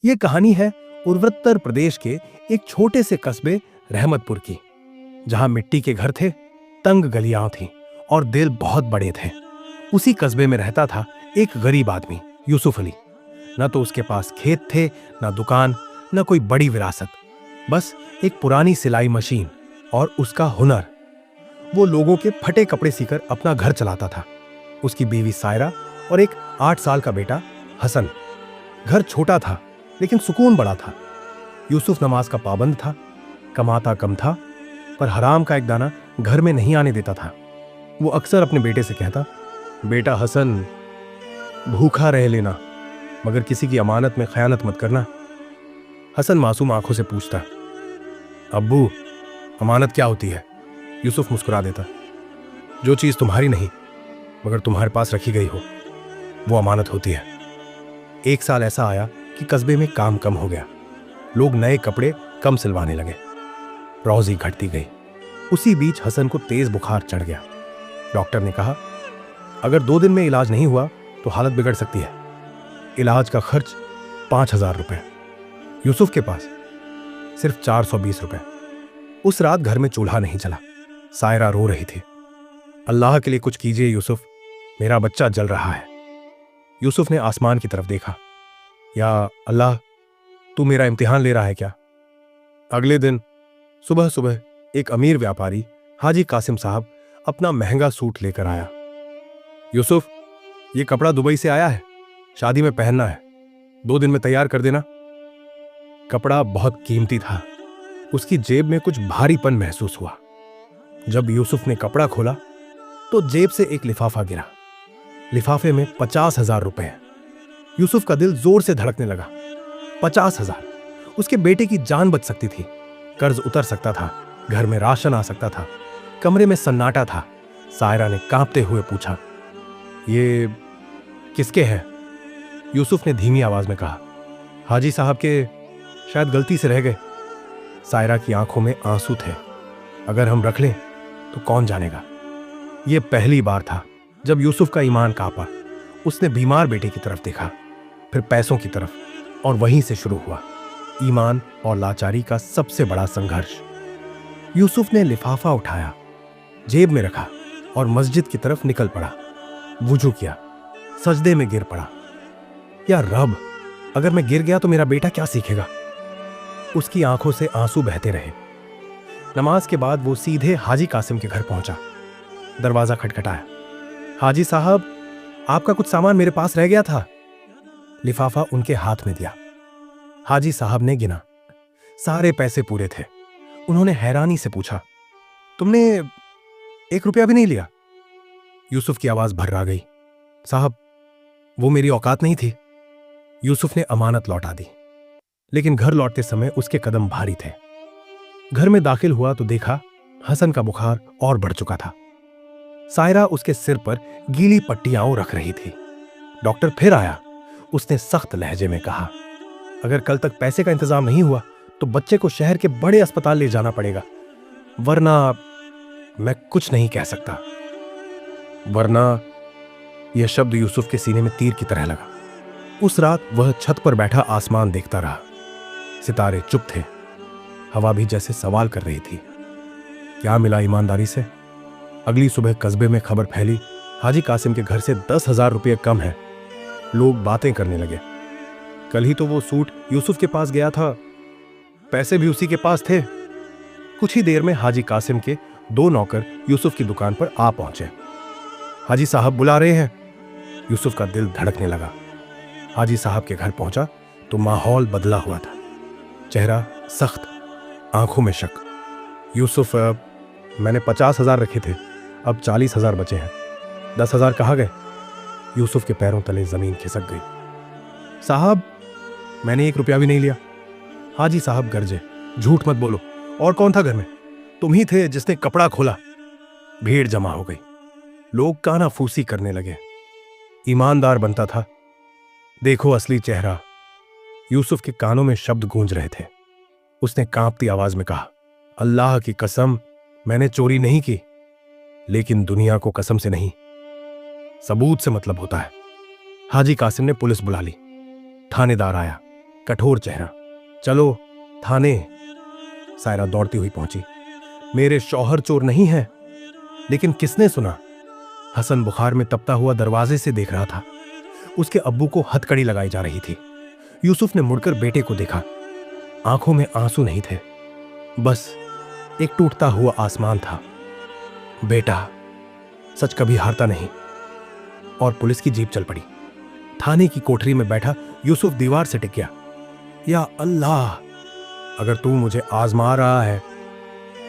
ये कहानी है उत्तर प्रदेश के एक छोटे से कस्बे रहमतपुर की, जहां मिट्टी के घर थे, तंग गलियां थीं और दिल बहुत बड़े थे। उसी कस्बे में रहता था एक गरीब आदमी, यूसुफ अली। न तो उसके पास खेत थे, न दुकान, न कोई बड़ी विरासत, बस एक पुरानी सिलाई मशीन और उसका हुनर। वो लोगों के फटे कपड़े सीकर अपना घर चलाता था। उसकी बीवी सायरा और एक 8 साल का बेटा हसन। घर छोटा था लेकिन सुकून बड़ा था। यूसुफ नमाज का पाबंद था, कमाता कम था, पर हराम का एक दाना घर में नहीं आने देता था। वो अक्सर अपने बेटे से कहता, बेटा हसन, भूखा रह लेना, मगर किसी की अमानत में खयानत मत करना। हसन मासूम आंखों से पूछता, अब्बू, अमानत क्या होती है? यूसुफ मुस्कुरा देता, जो चीज तुम्हारी नहीं मगर तुम्हारे पास रखी गई हो, वो अमानत होती है। एक साल ऐसा आया कि कस्बे में काम कम हो गया। लोग नए कपड़े कम सिलवाने लगे, रोजी घटती गई। उसी बीच हसन को तेज बुखार चढ़ गया। डॉक्टर ने कहा, अगर 2 दिन में इलाज नहीं हुआ तो हालत बिगड़ सकती है। इलाज का खर्च 5,000 रुपए। यूसुफ के पास सिर्फ 420 रुपए। उस रात घर में चूल्हा नहीं चला। सायरा रो रही थी, अल्लाह के लिए कुछ कीजिए यूसुफ, मेरा बच्चा जल रहा है। यूसुफ ने आसमान की तरफ देखा, या अल्लाह, तू मेरा इम्तिहान ले रहा है क्या? अगले दिन सुबह सुबह एक अमीर व्यापारी हाजी कासिम साहब अपना महंगा सूट लेकर आया। यूसुफ, ये कपड़ा दुबई से आया है, शादी में पहनना है, 2 दिन में तैयार कर देना। कपड़ा बहुत कीमती था। उसकी जेब में कुछ भारीपन महसूस हुआ। जब यूसुफ ने कपड़ा खोला तो जेब से एक लिफाफा गिरा। लिफाफे में 50,000 रुपए। यूसुफ का दिल जोर से धड़कने लगा। 50,000! उसके बेटे की जान बच सकती थी, कर्ज उतर सकता था, घर में राशन आ सकता था। कमरे में सन्नाटा था। सायरा ने कांपते हुए पूछा, ये किसके हैं? यूसुफ ने धीमी आवाज में कहा, हाजी साहब के, शायद गलती से रह गए। सायरा की आंखों में आंसू थे। अगर हम रख लें तो कौन जानेगा। यह पहली बार था जब यूसुफ का ईमान कांपा। उसने बीमार बेटे की तरफ देखा, फिर पैसों की तरफ, और वहीं से शुरू हुआ ईमान और लाचारी का सबसे बड़ा संघर्ष। यूसुफ ने लिफाफा उठाया, जेब में रखा और मस्जिद की तरफ निकल पड़ा। वुजू किया, सजदे में गिर पड़ा। या रब, अगर मैं गिर गया तो मेरा बेटा क्या सीखेगा? उसकी आंखों से आंसू बहते रहे। नमाज के बाद वो सीधे हाजी कासिम के घर पहुंचा। दरवाजा खटखटाया। हाजी साहब, आपका कुछ सामान मेरे पास रह गया था। लिफाफा उनके हाथ में दिया। हाजी साहब ने गिना, सारे पैसे पूरे थे। उन्होंने हैरानी से पूछा, तुमने 1 रुपया भी नहीं लिया? यूसुफ की आवाज भर्रा गई, साहब, वो मेरी औकात नहीं थी। यूसुफ ने अमानत लौटा दी, लेकिन घर लौटते समय उसके कदम भारी थे। घर में दाखिल हुआ तो देखा हसन का बुखार और बढ़ चुका था। सायरा उसके सिर पर गीली पट्टियां रख रही थी। डॉक्टर फिर आया। उसने सख्त लहजे में कहा, अगर कल तक पैसे का इंतजाम नहीं हुआ तो बच्चे को शहर के बड़े अस्पताल ले जाना पड़ेगा, वरना मैं कुछ नहीं कह सकता। वरना, यह शब्द यूसुफ के सीने में तीर की तरह लगा। उस रात वह छत पर बैठा आसमान देखता रहा। सितारे चुप थे। हवा भी जैसे सवाल कर रही थी, क्या मिला ईमानदारी से? अगली सुबह कस्बे में खबर फैली, हाजी कासिम के घर से 10,000 रुपये कम है। लोग बातें करने लगे, कल ही तो वो सूट यूसुफ के पास गया था, पैसे भी उसी के पास थे। कुछ ही देर में हाजी कासिम के 2 नौकर यूसुफ की दुकान पर आ पहुंचे। हाजी साहब बुला रहे हैं। यूसुफ का दिल धड़कने लगा। हाजी साहब के घर पहुंचा तो माहौल बदला हुआ था। चेहरा सख्त, आंखों में शक। यूसुफ, मैंने 50,000 रखे थे, अब 40,000 बचे हैं। 10,000 कहाँ गए? यूसुफ के पैरों तले जमीन खिसक गई। साहब, मैंने 1 रुपया भी नहीं लिया। हाजी साहब गरजे, झूठ मत बोलो, और कौन था घर में? तुम ही थे जिसने कपड़ा खोला। भीड़ जमा हो गई। लोग कानाफूसी करने लगे। ईमानदार बनता था, देखो असली चेहरा। यूसुफ के कानों में शब्द गूंज रहे थे। उसने कांपती आवाज में कहा, अल्लाह की कसम, मैंने चोरी नहीं की, लेकिन दुनिया को कसम से नहीं, सबूत से मतलब होता है। हाजी कासिम ने पुलिस बुला ली। थानेदार आया। कठोर चेहरा। चलो थाने। सायरा दौड़ती हुई पहुंची। मेरे शौहर चोर नहीं है। लेकिन किसने सुना? हसन बुखार में तपता हुआ दरवाजे से देख रहा था। उसके अब्बू को हथकड़ी लगाई जा रही थी। यूसुफ ने मुड़कर बेटे को देखा। आंखों में आंसू नहीं थे, बस एक टूटता हुआ आसमान था। बेटा, सच कभी हारता नहीं। और पुलिस की जीप चल पड़ी। थाने की कोठरी में बैठा यूसुफ दीवार से टिक गया। या अल्लाह, अगर तू मुझे आजमा रहा है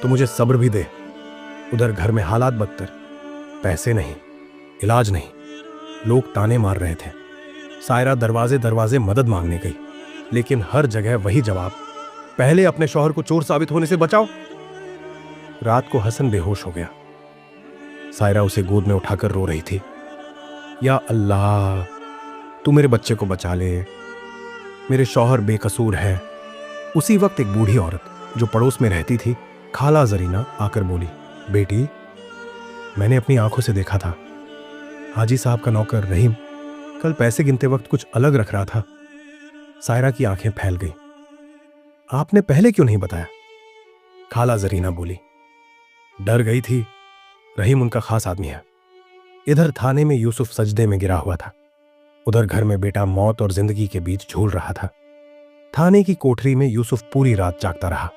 तो मुझे सब्र भी दे। उधर घर में हालात बदतर, पैसे नहीं, इलाज नहीं, लोग ताने मार रहे थे। सायरा दरवाजे दरवाजे मदद मांगने गई, लेकिन हर जगह वही जवाब, पहले अपने शौहर को चोर साबित होने से बचाओ। रात को हसन बेहोश हो गया। सायरा उसे गोद में उठाकर रो रही थी। या अल्लाह, तू मेरे बच्चे को बचा ले, मेरे शौहर बेकसूर है। उसी वक्त एक बूढ़ी औरत जो पड़ोस में रहती थी, खाला जरीना, आकर बोली, बेटी, मैंने अपनी आंखों से देखा था, हाजी साहब का नौकर रहीम कल पैसे गिनते वक्त कुछ अलग रख रहा था। सायरा की आंखें फैल गई। आपने पहले क्यों नहीं बताया? खाला जरीना बोली, डर गई थी, रहीम उनका खास आदमी है। इधर थाने में यूसुफ सजदे में गिरा हुआ था, उधर घर में बेटा मौत और जिंदगी के बीच झूल रहा था। थाने की कोठरी में यूसुफ पूरी रात जागता रहा।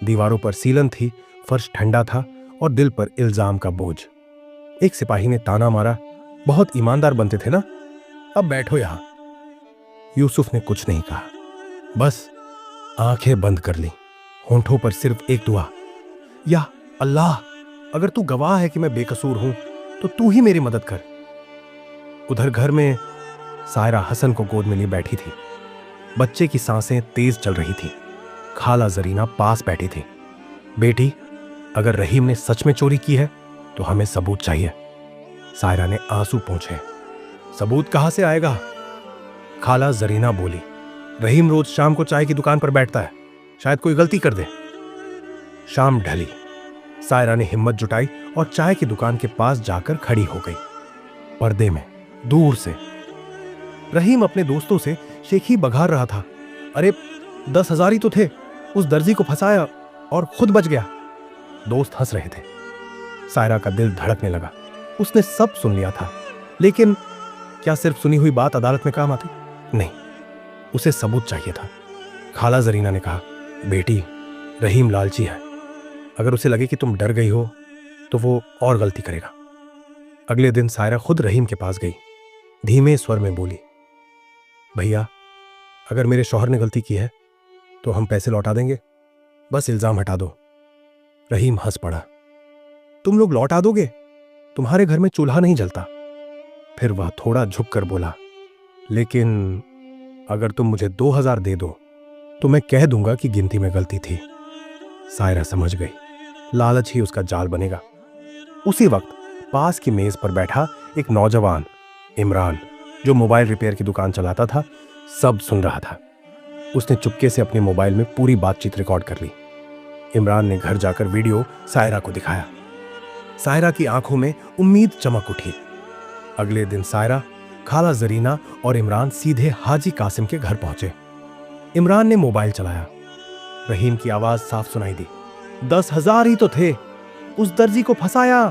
दीवारों पर सीलन थी, फर्श ठंडा था और दिल पर इल्जाम का बोझ। एक सिपाही ने ताना मारा, बहुत ईमानदार बनते थे ना, अब बैठो यहां। यूसुफ ने कुछ नहीं कहा, बस आंखें बंद कर ली। होंठों पर सिर्फ एक दुआ, या अल्लाह, अगर तू गवाह है कि मैं बेकसूर हूं तो तू ही मेरी मदद कर। उधर घर में सायरा हसन को गोद में लिए बैठी थी। बच्चे की सांसें तेज चल रही थी। खाला जरीना पास बैठी थी। बेटी, अगर रहीम ने सच में चोरी की है तो हमें सबूत चाहिए। सायरा ने आंसू पोंछे। सबूत कहां से आएगा? खाला जरीना बोली, रहीम रोज शाम को चाय की दुकान पर बैठता है, शायद कोई गलती कर दे। शाम ढली। सायरा ने हिम्मत जुटाई और चाय की दुकान के पास जाकर खड़ी हो गई। पर्दे में दूर से रहीम अपने दोस्तों से शेखी बघार रहा था। अरे 10,000 ही तो थे, उस दर्जी को फंसाया और खुद बच गया। दोस्त हंस रहे थे। सायरा का दिल धड़कने लगा। उसने सब सुन लिया था, लेकिन क्या सिर्फ सुनी हुई बात अदालत में काम आती? नहीं, उसे सबूत चाहिए था। खाला जरीना ने कहा, बेटी, रहीम लालची है, अगर उसे लगे कि तुम डर गई हो तो वो और गलती करेगा। अगले दिन सायरा खुद रहीम के पास गई। धीमे स्वर में बोली, भैया, अगर मेरे शौहर ने गलती की है तो हम पैसे लौटा देंगे, बस इल्जाम हटा दो। रहीम हंस पड़ा। तुम लोग लौटा दोगे? तुम्हारे घर में चूल्हा नहीं जलता। फिर वह थोड़ा झुककर बोला, लेकिन अगर तुम मुझे 2,000 दे दो तो मैं कह दूंगा कि गिनती में गलती थी। सायरा समझ गई, लालच ही उसका जाल बनेगा। उसी वक्त पास की मेज पर बैठा एक नौजवान, इमरान, जो मोबाइल रिपेयर की दुकान चलाता था, सब सुन रहा था। उसने चुपके से अपने मोबाइल में पूरी बातचीत रिकॉर्ड कर ली। इमरान ने घर जाकर वीडियो सायरा को दिखाया। सायरा की आंखों में उम्मीद चमक उठी। अगले दिन सायरा, खाला जरीना और इमरान सीधे हाजी कासिम के घर पहुंचे। इमरान ने मोबाइल चलाया। रहीम की आवाज साफ सुनाई दी, 10,000 ही तो थे, उस दर्जी को फंसाया।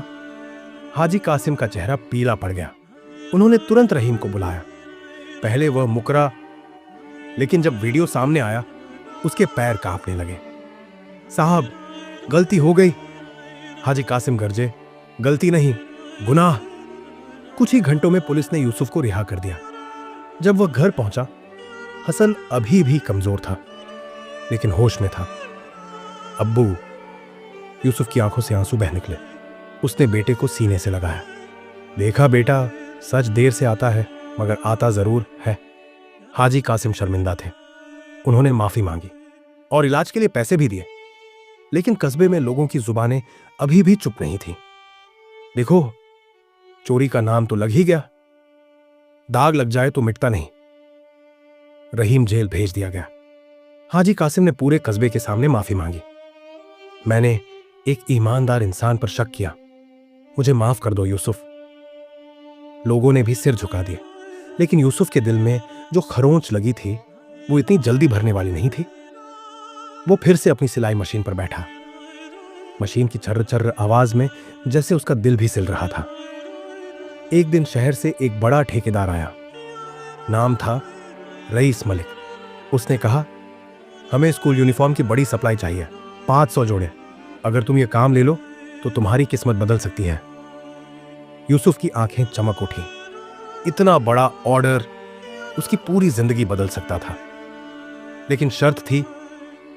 हाजी कासिम का चेहरा पीला पड़ गया। उन्होंने तुरंत रहीम को बुलाया। पहले वह मुकरा, लेकिन जब वीडियो सामने आया उसके पैर कांपने लगे। साहब, गलती हो गई। हाजी कासिम गरजे, गलती नहीं, गुनाह। कुछ ही घंटों में पुलिस ने यूसुफ को रिहा कर दिया। जब वह घर पहुंचा, हसन अभी भी कमजोर था, लेकिन होश में था। अब्बू, यूसुफ की आंखों से आंसू बह निकले। उसने बेटे को सीने से लगाया। देखा बेटा, सच देर से आता है मगर आता जरूर है। हाजी कासिम शर्मिंदा थे। उन्होंने माफी मांगी और इलाज के लिए पैसे भी दिए, लेकिन कस्बे में लोगों की जुबानें अभी भी चुप नहीं थी। देखो, चोरी का नाम तो लग ही गया, दाग लग जाए तो मिटता नहीं। रहीम जेल भेज दिया गया। हाजी कासिम ने पूरे कस्बे के सामने माफी मांगी। मैंने एक ईमानदार इंसान पर शक किया, मुझे माफ कर दो यूसुफ। लोगों ने भी सिर झुका दिए, लेकिन यूसुफ के दिल में जो खरोंच लगी थी वो इतनी जल्दी भरने वाली नहीं थी। वो फिर से अपनी सिलाई मशीन पर बैठा। मशीन की चर्र चर्र आवाज में जैसे उसका दिल भी सिल रहा था। एक दिन शहर से एक बड़ा ठेकेदार आया। नाम था रईस मलिक। उसने कहा, हमें स्कूल यूनिफॉर्म की बड़ी सप्लाई चाहिए, 500 जोड़े। अगर तुम ये काम ले लो तो तुम्हारी किस्मत बदल सकती है। यूसुफ की आंखें चमक उठी। इतना बड़ा ऑर्डर उसकी पूरी जिंदगी बदल सकता था। लेकिन शर्त थी,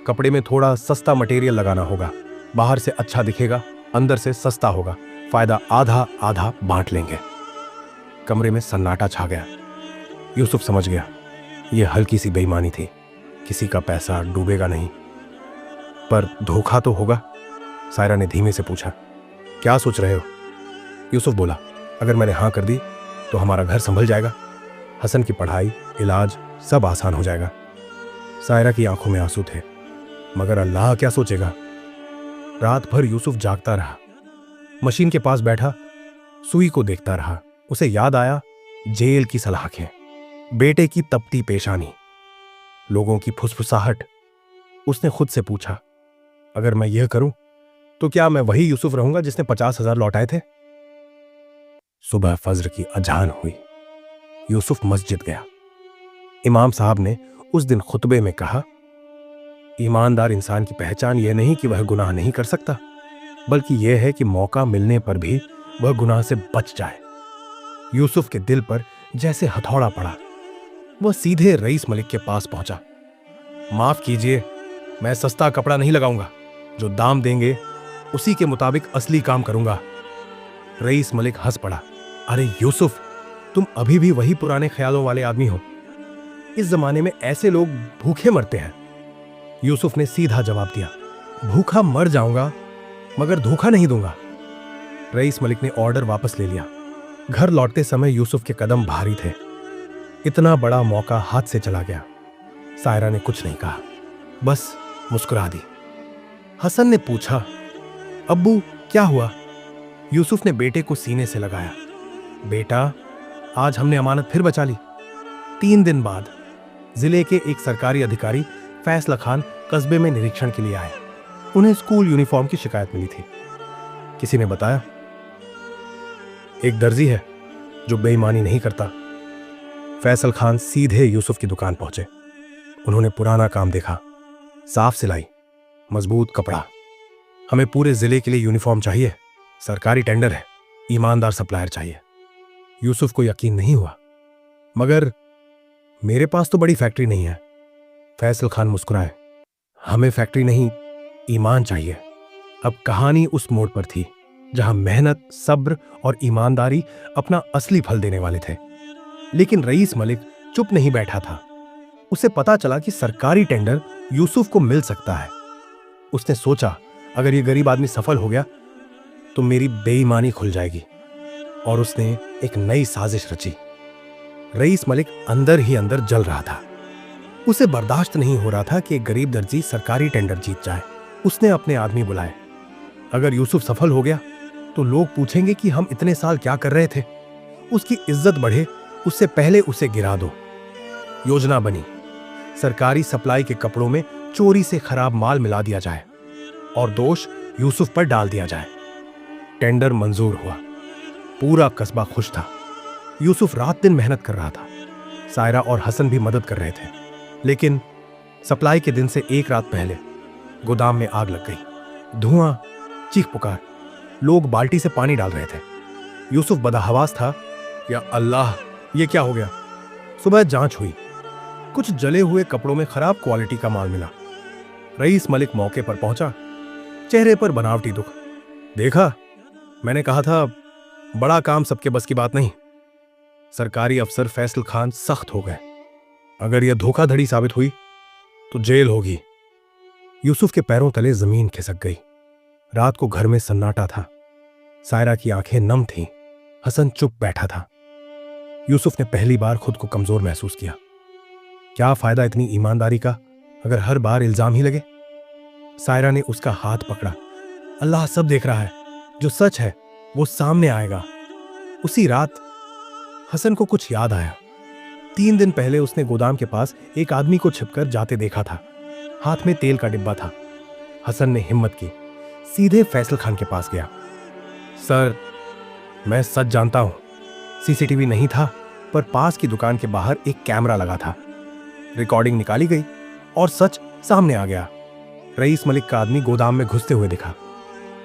कपड़े में थोड़ा सस्ता मटेरियल लगाना होगा। बाहर से अच्छा दिखेगा, अंदर से सस्ता होगा। फायदा आधा आधा बांट लेंगे। कमरे में सन्नाटा छा गया। यूसुफ समझ गया, यह हल्की सी बेईमानी थी। किसी का पैसा डूबेगा नहीं। पर धोखा तो होगा। सायरा ने धीमे से पूछा, क्या सोच रहे हो? यूसुफ बोला, अगर मैंने हां कर दी तो हमारा घर संभल जाएगा। हसन की पढ़ाई, इलाज सब आसान हो जाएगा। सायरा की आंखों में आंसू थे। मगर अल्लाह क्या सोचेगा? रात भर यूसुफ जागता रहा। मशीन के पास बैठा सुई को देखता रहा। उसे याद आया जेल की सलाखें, बेटे की तपती पेशानी, लोगों की फुसफुसाहट। उसने खुद से पूछा, अगर मैं यह करूं तो क्या मैं वही यूसुफ रहूंगा जिसने 50,000 लौटाए थे? सुबह फज्र की अजान हुई। यूसुफ मस्जिद गया। इमाम साहब ने उस दिन खुतबे में कहा, ईमानदार इंसान की पहचान यह नहीं कि वह गुनाह नहीं कर सकता, बल्कि यह है कि मौका मिलने पर भी वह गुनाह से बच जाए। यूसुफ के दिल पर जैसे हथौड़ा पड़ा। वह सीधे रईस मलिक के पास पहुंचा। माफ कीजिए, मैं सस्ता कपड़ा नहीं लगाऊंगा। जो दाम देंगे उसी के मुताबिक असली काम करूंगा। रईस मलिक हंस पड़ा। अरे यूसुफ, तुम अभी भी वही पुराने ख्यालों वाले आदमी हो। इस जमाने में ऐसे लोग भूखे मरते हैं। यूसुफ ने सीधा जवाब दिया, भूखा मर जाऊंगा मगर धोखा नहीं दूंगा। रईस मलिक ने ऑर्डर वापस ले लिया। घर लौटते समय यूसुफ के कदम भारी थे। इतना बड़ा मौका हाथ से चला गया। सायरा ने कुछ नहीं कहा, बस मुस्कुरा दी। हसन ने पूछा, अब्बू क्या हुआ? यूसुफ ने बेटे को सीने से लगाया। बेटा, आज हमने अमानत फिर बचा ली। 3 दिन बाद जिले के एक सरकारी अधिकारी फैसला खान कस्बे में निरीक्षण के लिए आए। उन्हें स्कूल यूनिफॉर्म की शिकायत मिली थी। किसी ने बताया, एक दर्जी है जो बेईमानी नहीं करता। फैसल खान सीधे यूसुफ की दुकान पहुंचे। उन्होंने पुराना काम देखा, साफ सिलाई, मजबूत कपड़ा। हमें पूरे जिले के लिए यूनिफॉर्म चाहिए, सरकारी टेंडर है, ईमानदार सप्लायर चाहिए। यूसुफ को यकीन नहीं हुआ। मगर मेरे पास तो बड़ी फैक्ट्री नहीं है। फैसल खान मुस्कुराए, हमें फैक्ट्री नहीं, ईमान चाहिए। अब कहानी उस मोड़ पर थी जहां मेहनत, सब्र और ईमानदारी अपना असली फल देने वाले थे। लेकिन रईस मलिक चुप नहीं बैठा था। उसे पता चला कि सरकारी टेंडर यूसुफ को मिल सकता है। उसने सोचा, अगर ये गरीब आदमी सफल हो गया तो मेरी बेईमानी खुल जाएगी। और उसने एक नई साजिश रची। रईस मलिक अंदर ही अंदर जल रहा था। उसे बर्दाश्त नहीं हो रहा था कि एक गरीब दर्जी सरकारी टेंडर जीत जाए। उसने अपने आदमी बुलाए। अगर यूसुफ सफल हो गया तो लोग पूछेंगे कि हम इतने साल क्या कर रहे थे। उसकी इज्जत बढ़े उससे पहले उसे गिरा दो। योजना बनी, सरकारी सप्लाई के कपड़ों में चोरी से खराब माल मिला दिया जाए और दोष यूसुफ पर डाल दिया जाए। टेंडर मंजूर हुआ। पूरा कस्बा खुश था। यूसुफ रात दिन मेहनत कर रहा था। सायरा और हसन भी मदद कर रहे थे। लेकिन सप्लाई के दिन से एक रात पहले गोदाम में आग लग गई। धुआं, चीख पुकार, लोग बाल्टी से पानी डाल रहे थे। यूसुफ बदहवास था, या अल्लाह, ये क्या हो गया? सुबह जांच हुई। कुछ जले हुए कपड़ों में खराब क्वालिटी का माल मिला। रईस मलिक मौके पर पहुंचा, चेहरे पर बनावटी दुख। देखा, मैंने कहा था बड़ा काम सबके बस की बात नहीं। सरकारी अफसर फैसल खान सख्त हो गए। अगर यह धोखाधड़ी साबित हुई तो जेल होगी। यूसुफ के पैरों तले जमीन खिसक गई। रात को घर में सन्नाटा था। सायरा की आंखें नम थीं। हसन चुप बैठा था। यूसुफ ने पहली बार खुद को कमजोर महसूस किया। क्या फायदा इतनी ईमानदारी का अगर हर बार इल्जाम ही लगे? सायरा ने उसका हाथ पकड़ा। अल्लाह सब देख रहा है, जो सच है वो सामने आएगा। उसी रात हसन को कुछ याद आया। 3 दिन पहले उसने गोदाम के पास एक आदमी को छिपकर जाते देखा था। हाथ में तेल का डिब्बा था। हसन ने हिम्मत की, सीधे फैसल खान के पास गया। सर, मैं सच जानता हूं, सीसीटीवी नहीं था, पर पास की दुकान के बाहर एक कैमरा लगा था। रिकॉर्डिंग निकाली गई और सच सामने आ गया। रईस मलिक का आदमी गोदाम में घुसते हुए दिखा,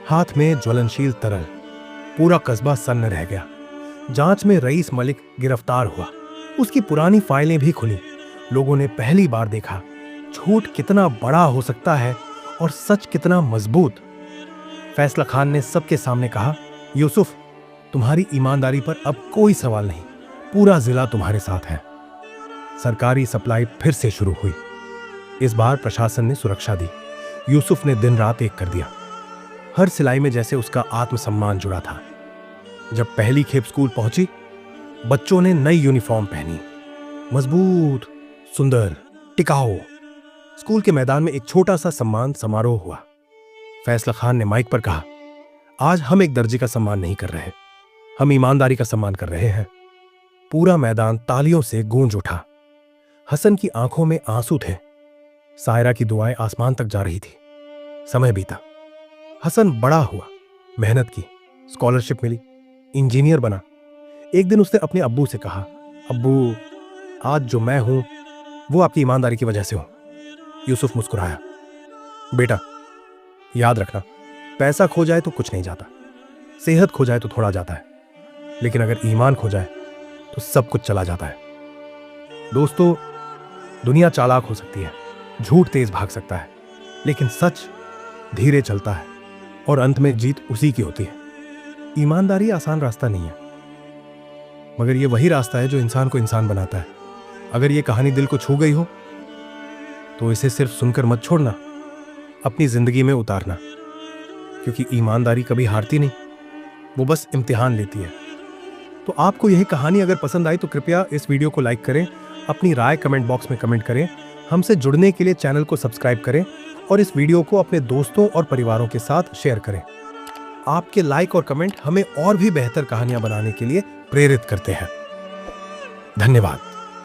हाथ में ज्वलनशील तरल। पूरा कस्बा सन्न रह गया। जांच में रईस मलिक गिरफ्तार हुआ। उसकी पुरानी फाइलें भी खुली। लोगों ने पहली बार देखा झूठ कितना बड़ा हो सकता है और सच कितना मजबूत। फैसला खान ने सबके सामने कहा, यूसुफ, तुम्हारी ईमानदारी पर अब कोई सवाल नहीं, पूरा जिला तुम्हारे साथ है। सरकारी सप्लाई फिर से शुरू हुई। इस बार प्रशासन ने सुरक्षा दी। यूसुफ ने दिन रात एक कर दिया। हर सिलाई में जैसे उसका आत्मसम्मान जुड़ा था। जब पहली खेप स्कूल पहुंची, बच्चों ने नई यूनिफॉर्म पहनी, मजबूत, सुंदर, टिकाऊ। स्कूल के मैदान में एक छोटा सा सम्मान समारोह हुआ। फैसला खान ने माइक पर कहा, आज हम एक दर्जे का सम्मान नहीं कर रहे, हम ईमानदारी का सम्मान कर रहे हैं। पूरा मैदान तालियों से गूंज उठा। हसन की आंखों में आंसू थे। सायरा की दुआएं आसमान तक जा रही थी। समय बीता। हसन बड़ा हुआ, मेहनत की, स्कॉलरशिप मिली, इंजीनियर बना। एक दिन उसने अपने अब्बू से कहा, अब्बू, आज जो मैं हूं वो आपकी ईमानदारी की वजह से हूं। यूसुफ मुस्कुराया, बेटा, याद रखना, पैसा खो जाए तो कुछ नहीं जाता, सेहत खो जाए तो थोड़ा जाता है, लेकिन अगर ईमान खो जाए तो सब कुछ चला जाता है। दोस्तों, दुनिया चालाक हो सकती है, झूठ तेज भाग सकता है, लेकिन सच धीरे चलता है और अंत में जीत उसी की होती है। ईमानदारी आसान रास्ता नहीं है, मगर यह वही रास्ता है जो इंसान को इंसान बनाता है। अगर यह कहानी दिल को छू गई हो तो इसे सिर्फ सुनकर मत छोड़ना, अपनी जिंदगी में उतारना, क्योंकि ईमानदारी कभी हारती नहीं, वो बस इम्तिहान लेती है। तो आपको यह कहानी अगर पसंद आई तो कृपया इस वीडियो को लाइक करें, अपनी राय कमेंट बॉक्स में कमेंट करें। हमसे जुड़ने के लिए चैनल को सब्सक्राइब करें और इस वीडियो को अपने दोस्तों और परिवारों के साथ शेयर करें। आपके लाइक और कमेंट हमें और भी बेहतर कहानियां बनाने के लिए प्रेरित करते हैं। धन्यवाद।